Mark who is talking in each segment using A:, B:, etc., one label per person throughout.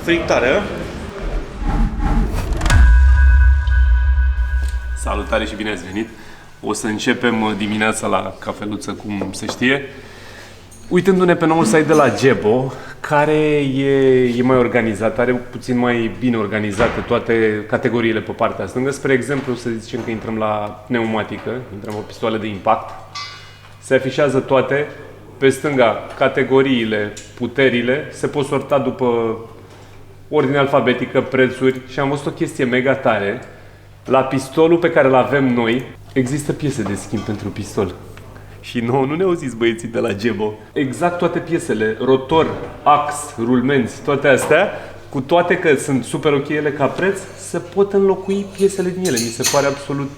A: friptare. Salutare și bine ați venit! O să începem dimineața la cafeluță, cum se știe, uitându-ne pe noul site de la Gebo, care e mai organizat, are puțin mai bine organizate toate categoriile pe partea stângă. Spre exemplu, să zicem că intrăm la pneumatică, intrăm pe pistoale de impact, se afișează toate, pe stânga categoriile, puterile, se pot sorta după ordine alfabetică, prețuri și am văzut o chestie mega tare. La pistolul pe care îl avem noi, există piese de schimb pentru pistol. Și nouă nu ne auziți băieții de la Gebo. Exact toate piesele, rotor, ax, rulmenți, toate astea, cu toate că sunt super ok ele ca preț, se pot înlocui piesele din ele. Mi se pare absolut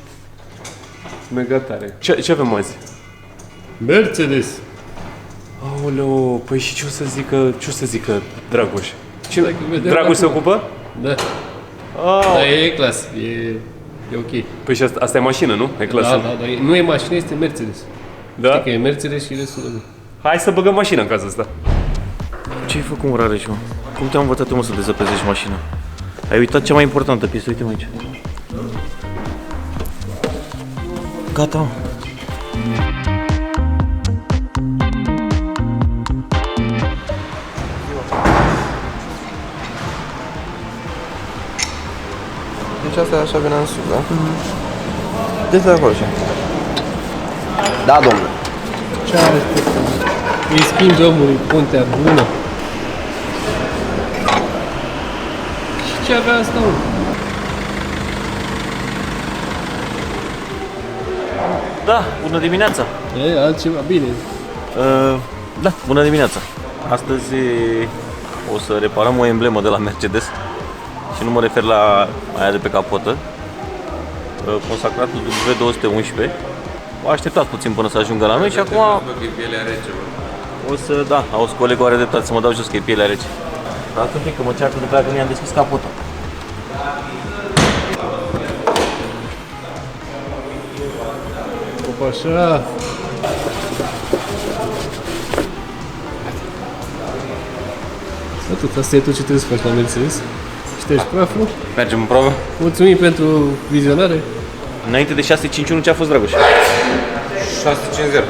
A: mega tare. Ce avem azi?
B: Mercedes.
A: Aoleu, păi și ce o să zică Dragoș? Dragoș se ocupă?
B: Da.
A: Oh.
B: Da, e clas, e ok.
A: Păi și asta e mașină, nu? E clasă.
B: Da, nu e mașină, este Mercedes.
A: Da?
B: Știi că e Mercedes și restul nu.
A: Hai să băgăm mașina în cazul ăsta.
C: Ce-ai făcut, mă, Rareșu? Cum te-am învățat eu, mă, să dezăpezești mașina? Ai uitat cea mai importantă piesă, uite-mă aici. Gata, mă.
D: Deci asta e așa bine în sus, da? Deci de acolo așa. Da, domnule.
B: Ce are? Îi schimbi omului puntea bună. Și ce avea asta, mă?
C: Da, bună dimineața!
B: E, altceva, bine.
C: Da, bună dimineața! Astăzi o să reparăm o emblemă de la Mercedes. Și nu mă refer la aia de pe capotă, consacratul W211. M-a așteptat puțin până să ajungă la noi și acum o să, da, auzi, colegul are dreptate să mă dau jos că e pielea rece. Dar un pic că mă ceartă după aia că mi-am deschis capota.
B: Opa, așa. Atât, asta e tot ce trebuie să faci la Mercedes. Ștergi praful.
C: Mergem în probă?
B: Mulțumim pentru vizionare.
C: Înainte de 651 ce a fost, Dragoș?
D: 650.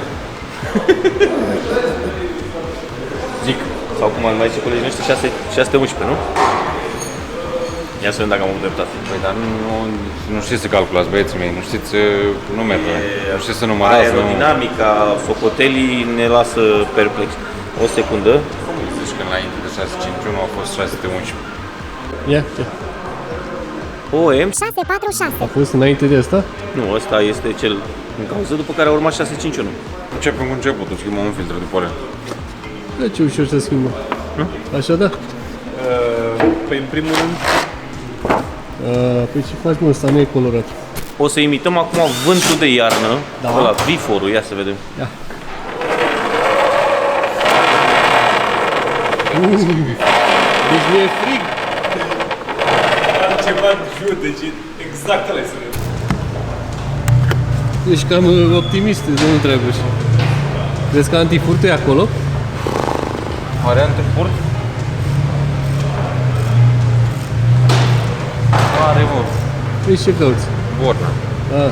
C: Zic, sau cum ar mai zice colegii noștri, 611, nu? Ia să vedem dacă am avut dreptate.
E: Păi, dar nu știți să calculați, băieții mei, nu știți numerele, nu știți să numărați.
C: Aerodinamica, socotelii ne lasă perplex. O secundă.
E: Zici că înainte de 651 a fost 611.
B: Ia.
C: OM?
F: 646.
B: A fost înainte de asta?
C: Nu, ăsta este cel în cauză, după care a urmat 651.
E: Începem cu începutul, schimbăm un filtru după aia.
B: Da, ce ușor să schimbăm. Așa, da?
A: Păi în primul rând,
B: Păi ce faci, mă, ăsta nu e colorat.
C: O să imităm acum vântul de iarnă, ăla, biforul, ia să vedem.
B: Ia. Deci mi-e frig.
A: ceva de jur, deci exact ăla e sunet.
B: Deci cam optimist, domnul Dragoș. Crezi că antifurtul e acolo?
E: Variante furt?
C: Are, mă.
B: Păi ce cauți?
E: Borna.
B: Ah.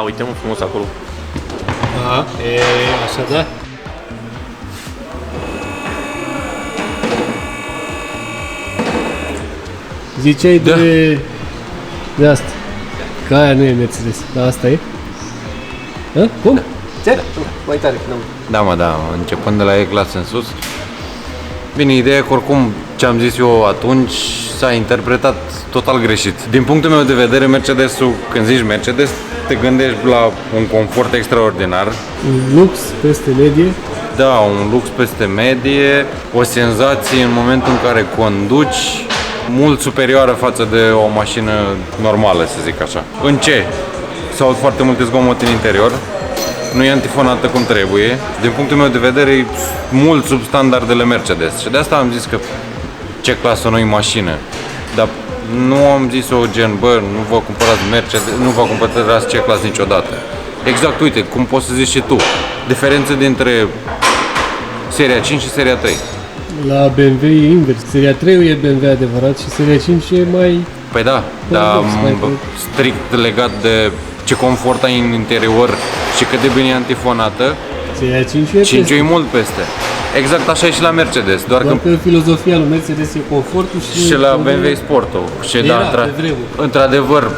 C: Uite, mă, frumos acolo.
B: Da, e așa, da? Ziceai de asta. Că aia nu e Mercedes, dar asta e? Hă? Cum?
D: Ce? Mai tare,
E: Da, mă, da, începând de la E-clasă în sus. Bine, ideea e că oricum ce am zis eu atunci s-a interpretat total greșit. Din punctul meu de vedere, Mercedesul, când zici Mercedes, te gândești la un confort extraordinar.
B: Un lux peste medie.
E: Da, un lux peste medie, o senzație în momentul în care conduci mult superioară față de o mașină normală, să zic așa. În ce? Se aud foarte multe zgomote în interior, nu e antifonată cum trebuie. Din punctul meu de vedere, e mult sub standardele Mercedes. Și de asta am zis că ce clasă nu-i mașină. Dar Nu am zis-o gen, bă, nu vă cumpărați Mercedes, nu vă cumpărați C-Class niciodată. Exact, uite, cum poți să zici și tu. Diferență dintre seria 5 și seria 3.
B: La BMW e invers. Seria 3 e BMW adevărat și seria 5 e mai...
E: Păi da, dar strict legat de ce confort ai în interior și cât de bine e antifonată,
B: Seria 5 e
E: 5
B: peste.
E: e mult peste. Exact așa e și la Mercedes, doar
B: Doar
E: că
B: că filozofia lui Mercedes e confortul
E: și la BMW e sportul. Și
B: Era,
E: da,
B: pe vremuri.
E: într-adevăr,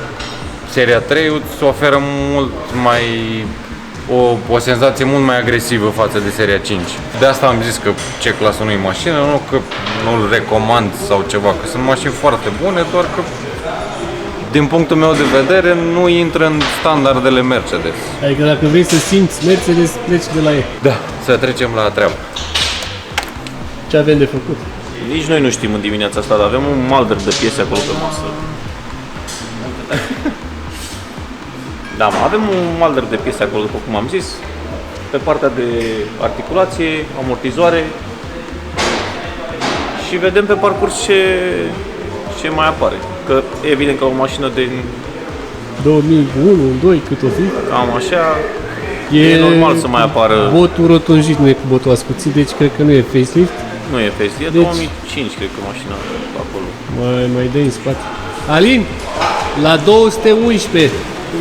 E: seria 3 îți oferă mult mai o senzație mult mai agresivă față de seria 5. De asta am zis că C-Class-ul nu e mașină, nu că nu-l recomand sau ceva, că sunt mașini foarte bune, doar că din punctul meu de vedere nu intră în standardele Mercedes.
B: Adică dacă vrei să simți Mercedes, pleci de la ei.
E: Da, să trecem la treabă.
B: Ce avem de făcut?
C: Nici noi nu știm în dimineața asta, dar avem un malder de piese acolo pe masă. Da, mă, avem un malder de piese acolo, după cum am zis, pe partea de articulație, amortizoare și vedem pe parcurs ce mai apare. Că evident că o mașină de
B: 2001, 2, cât o fi?
C: cam așa, e normal să mai apară.
B: Botul rotunjit, nu e cu botul ascuțit, deci cred că nu e facelift.
C: Nu e facelift, e
B: Deci-
C: 2005 cred că mașina acolo.
B: Mai dă în spate. Alin, la 211,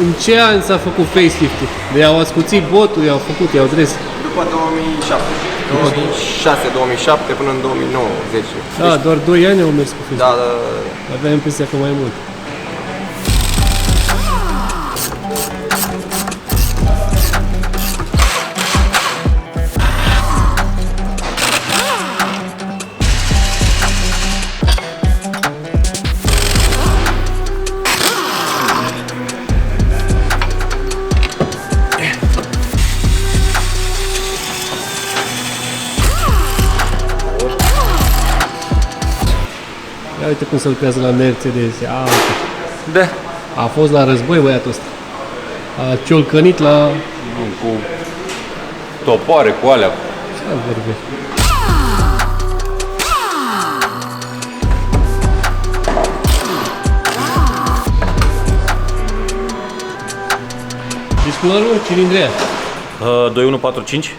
B: în ce an s-a făcut facelift-ul? De au ascuțit botul, i-au făcut, i-au dres.
D: După 2007. 2006-2007 până în 2009-10.
B: Da, doar 2 ani au mers cu facelift.
D: Da, da,
B: Aveam impresia că mai mult. Ia uite cum se lucrează la Mercedes. Ia uite.
E: Da.
B: A fost la război băiatul ăsta. A ciolcănit la...
E: Cu topoare, cu alea.
B: Ce vorbești? Deci până la urmă, cilindrea.
C: 2145,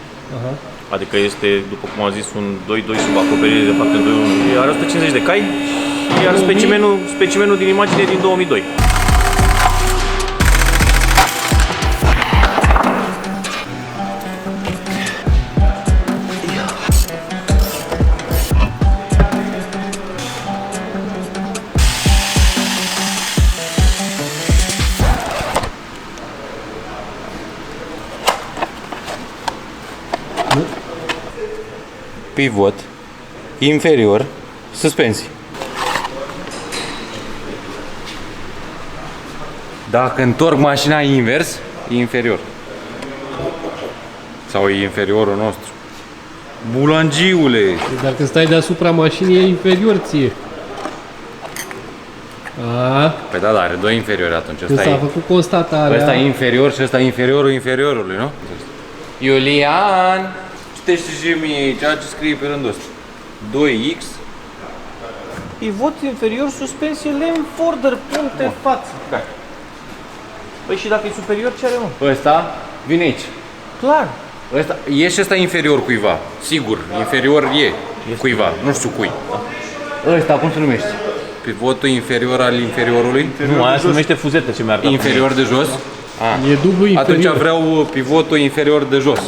C: adică este, după cum am zis, un 2.2 sub acoperire, de fapt în 2.1. Are 150 de cai, iar specimenul din imagine e din 2002.
E: Pivot, inferior, suspensii. Dacă întorc mașina invers, e inferior. Sau e inferiorul nostru. Bulangiule!
B: Dacă stai deasupra mașinii, e inferior ție. A,
E: Păi da, are doi inferiori atunci.
B: când s-a făcut constatarea...
E: Ăsta e inferior și ăsta e inferiorul inferiorului, nu? Iulian! Citește și mie ceea ce scrie pe rândul ăsta. 2X.
C: Pivot inferior, suspensie lane forder, puncte față.
E: Da.
C: Păi și dacă e superior, ce are mă?
E: Ăsta vine aici.
C: Clar.
E: Ăsta, e și ăsta inferior cuiva. Sigur, inferior e cuiva, nu știu cui. Ăsta, cum se numește? Pivotul inferior al inferiorului?
C: Nu, aia se numește fuzetă ce mi-a arătat.
E: Inferior de jos?
B: E dublu inferior.
E: Atunci vreau pivotul inferior de jos.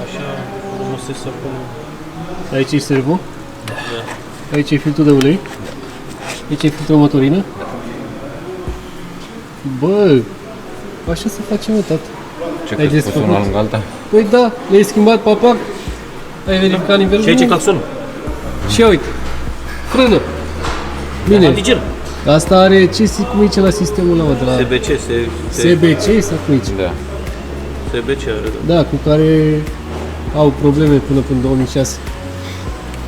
C: așa, rămăsesc acum.
B: Aici e servo? Da. Aici e filtrul de ulei? Aici e filtrul motorină? Bă, așa se face, mă, tată.
E: Ce
B: Ai
E: crezi, poți una
B: desfăcut?
E: lângă alta?
B: Păi da, le-ai schimbat papac, ai verificat nivelul?
C: Și aici e claxonul.
B: Și ia uite, frână. Bine,
C: Antigen.
B: asta are, cum e ce la sistemul ăla, mă, de la
C: SBC,
B: SBC sau cum e ce?
E: Da.
C: SBC are, da.
B: Da, cu care au probleme până în 2006.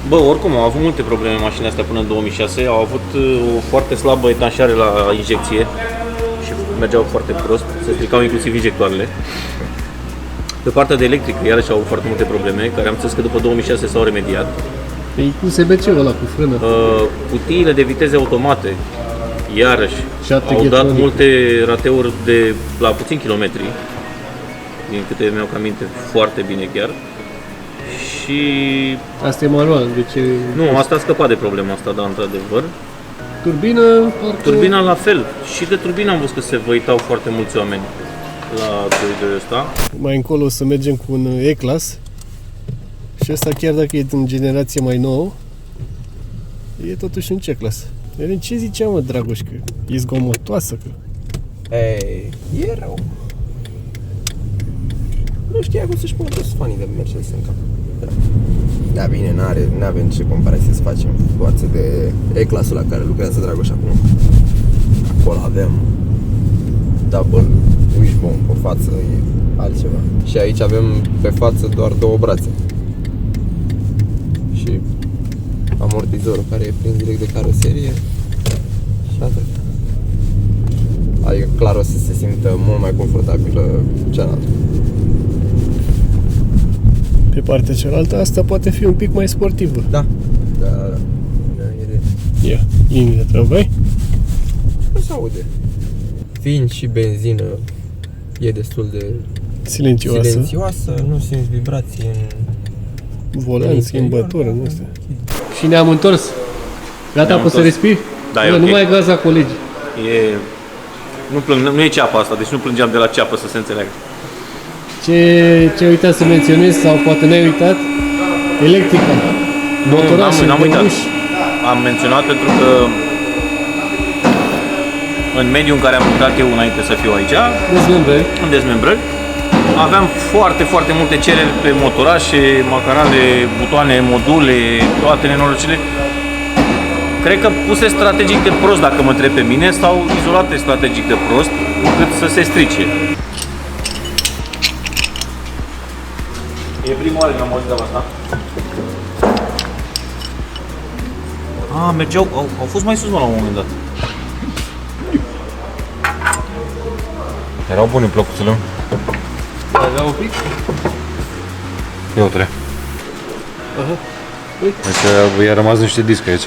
C: Bă, oricum, au avut multe probleme mașinile astea până în 2006, au avut o foarte slabă etanșare la injecție și mergeau foarte prost, se stricau inclusiv injectoarele. Pe partea de electrică, iarăși au avut foarte multe probleme, care am înțeles că după 2006 s-au remediat.
B: E cu SBC-ul ăla, cu frână.
C: Cutiile de viteze automate, iarăși,
B: 7
C: au dat
B: ghetronic.
C: multe rateuri de la puțin kilometri, din câte mi-au aminte, foarte bine chiar. Și
B: Asta e manual, deci e...
C: nu, asta a scăpat de problema asta, da, într-adevăr.
B: Turbină, parcă...
C: Turbina la fel. Și de turbină am văzut că se văitau foarte mulți oameni la 2.2 ăsta.
B: Mai încolo o să mergem cu un E-Class. Și ăsta, chiar dacă e din generație mai nouă, e totuși un C-Class. Vedem ce zicea, mă, Dragoș, că e zgomotoasă, că...
D: Ei, e rău. Nu știa cum să-și pună toți fanii de Mercedes în cap. Da, bine, n-avem ce comparație să facem față de E-Class-ul la care lucrează Dragoș acum. Acolo avem double wishbone pe față, e altceva. Și aici avem pe față doar două brațe. Și amortizorul care e prins direct de caroserie. Și atât. Adică clar o să se simtă mult mai confortabilă cealaltă.
B: Pe partea cealaltă, asta poate fi un pic mai sportivă.
D: Da. Da.
B: Ia, linii de tramvai.
D: Nu se aude. Fiind și benzină e destul de silențioasă, nu simți vibrații în
B: volan, schimbătură, nu știu. Și ne-am întors. Gata, poți să respiri?
C: Da, e
B: Bă,
C: ok.
B: nu mai gaz la colegi.
C: Nu e ceapă asta, deci nu plângeam de la ceapă, să se înțeleagă.
B: Ce ai uitat să menționez, sau poate n-ai uitat? Electrica. Motorașe,
C: n-am uitat.
B: găuși.
C: Am menționat pentru că în mediul în care am lucrat eu înainte să fiu aici,
B: Dezmembrări.
C: în dezmembrări, aveam foarte, foarte multe cereri pe motorașe, macarale, butoane, module, toate nenorocile. Cred că puse strategic de prost, dacă mă întreb pe mine, sau izolate strategic de prost, încât să se strice. E prima oară când am auzit de asta. Mergeau, au fost mai sus, mă, la un moment dat.
E: Erau bune plăcuțele.
B: Avea un pic?
E: Ia uite.
B: Aha. Uite.
E: Deci i-a rămas niște disc aici.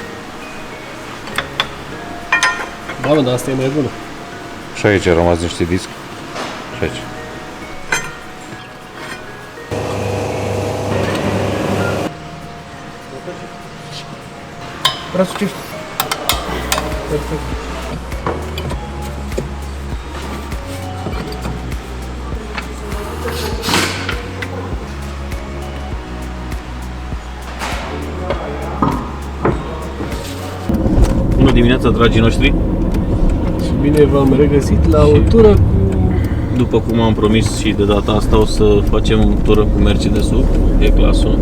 B: Da, mă, dar asta e mai bună.
E: Și aici a rămas niște disc. Și aici.
D: Răsucești.
B: Perfect.
C: Bună dimineața, dragii noștri!
B: Și bine v-am regăsit la o tură cu...
C: După cum am promis și de data asta o să facem o tură cu Mercedes-ul E-Class-ul.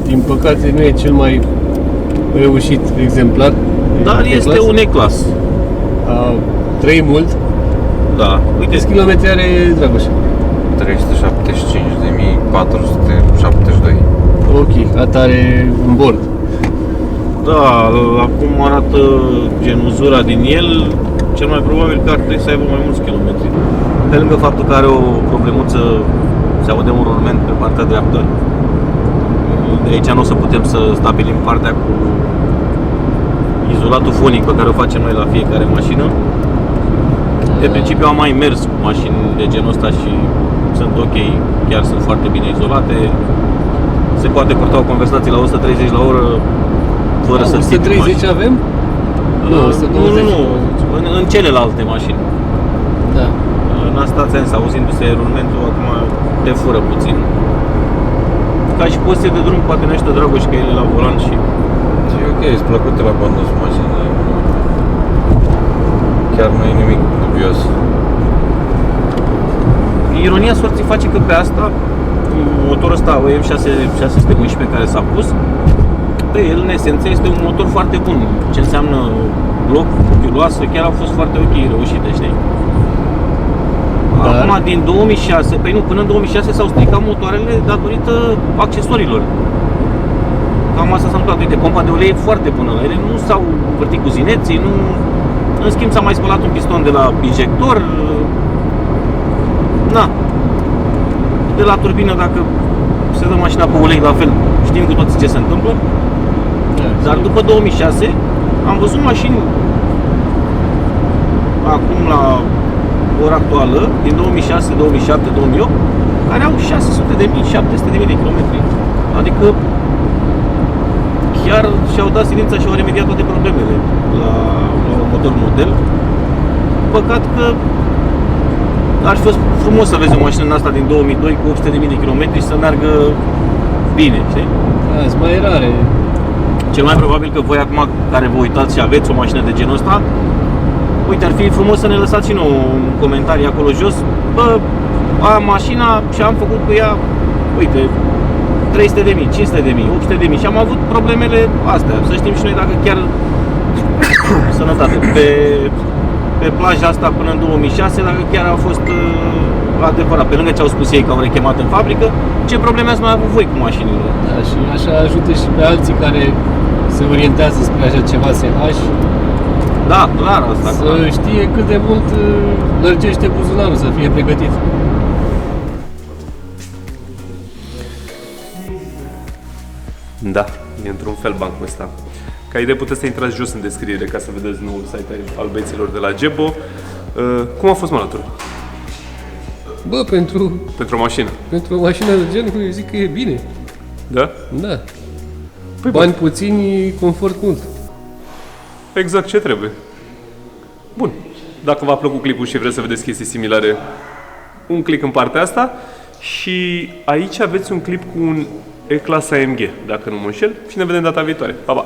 B: Din păcate nu e cel mai reușit exemplar.
C: Dar
B: E-Class.
C: este un E-Class.
B: Trăi mult.
C: Da, uite,
B: Câți kilometri are Dragoș?
E: 375.472.
B: Ok, atare în bord.
C: da, acum arată genuzura din el, cel mai probabil că ar trebui să aibă mai mulți kilometri. Pe lângă faptul că are o problemuță, se aude un rulment pe partea dreaptă. De aici nu o să putem să stabilim partea cu izolatul fonic pe care o facem noi la fiecare mașină. De principiu am mai mers cu mașini de genul ăsta și sunt ok, chiar sunt foarte bine izolate. Se poate purta o conversație la 130 la oră fără să ții
B: 130 avem? Nu, 120.
C: Nu, în celelalte mașini.
B: Da.
C: În asta ți-am zis, auzindu-se rulmentul, acum te fură puțin. ca și poze de drum, poate ne ajută Dragoș că el e la volan și...
E: E ok, ești plăcută la condus mașină. Chiar nu e nimic dubios.
C: Ironia sorții face că pe asta, motorul ăsta OM 611 care s-a pus, pe el, în esență, este un motor foarte bun. Ce înseamnă bloc, chiuloasă, chiar au fost foarte ok reușite, știi?
B: Dar...
C: Acum, din 2006, păi nu, până în 2006 s-au stricat motoarele datorită accesoriilor. Cam asta s-a întâmplat. Uite, pompa de ulei e foarte bună la ele, nu s-au învârtit cu zineții, nu... În schimb, s-a mai spălat un piston de la injector. Na. De la turbină, dacă se dă mașina pe ulei, la fel, știm cu toții ce se întâmplă. Dar după 2006 am văzut mașini acum la ora actuală, din 2006, 2007, 2008, care au 600.000, 700.000 de kilometri. Adică chiar și-au dat silința și au remediat toate problemele la următorul model. Păcat că ar fi fost frumos să vezi o mașină în asta din 2002 cu 800.000 de kilometri și să meargă bine, știi?
B: Da, sunt mai rare.
C: Cel mai probabil că voi acum care vă uitați și aveți o mașină de genul ăsta, uite, ar fi frumos să ne lăsați și nouă un comentariu acolo jos. Bă, am mașina și am făcut cu ea, uite, 300.000, 500.000, 800.000 și am avut problemele astea. Să știm și noi dacă chiar sănătate. Pe plaja asta până în 2006, dacă chiar a fost adevărat, pe lângă ce au spus ei că au rechemat în fabrică, ce probleme ați mai avut voi cu mașinile?
B: Da, și așa ajută și pe alții care se orientează spre așa ceva SH.
C: Da, clar asta.
B: Să știe cât de mult lărgește buzunarul, să fie pregătit.
A: Da, e într-un fel bancul ăsta. Ca idee puteți să intrați jos în descriere ca să vedeți noul site al băieților de la Gebo. Cum a fost mălatul?
B: Bă, pentru
A: Pentru o mașină?
B: o mașină de genul, eu zic că e bine.
A: Da?
B: Da.
A: Păi
B: Bani puțini, confort mult.
A: Exact ce trebuie. Bun. Dacă v-a plăcut clipul și vreți să vedeți chestii similare, un click în partea asta. Și aici aveți un clip cu un E-Class AMG, dacă nu mă înșel. Și ne vedem data viitoare. Pa, pa!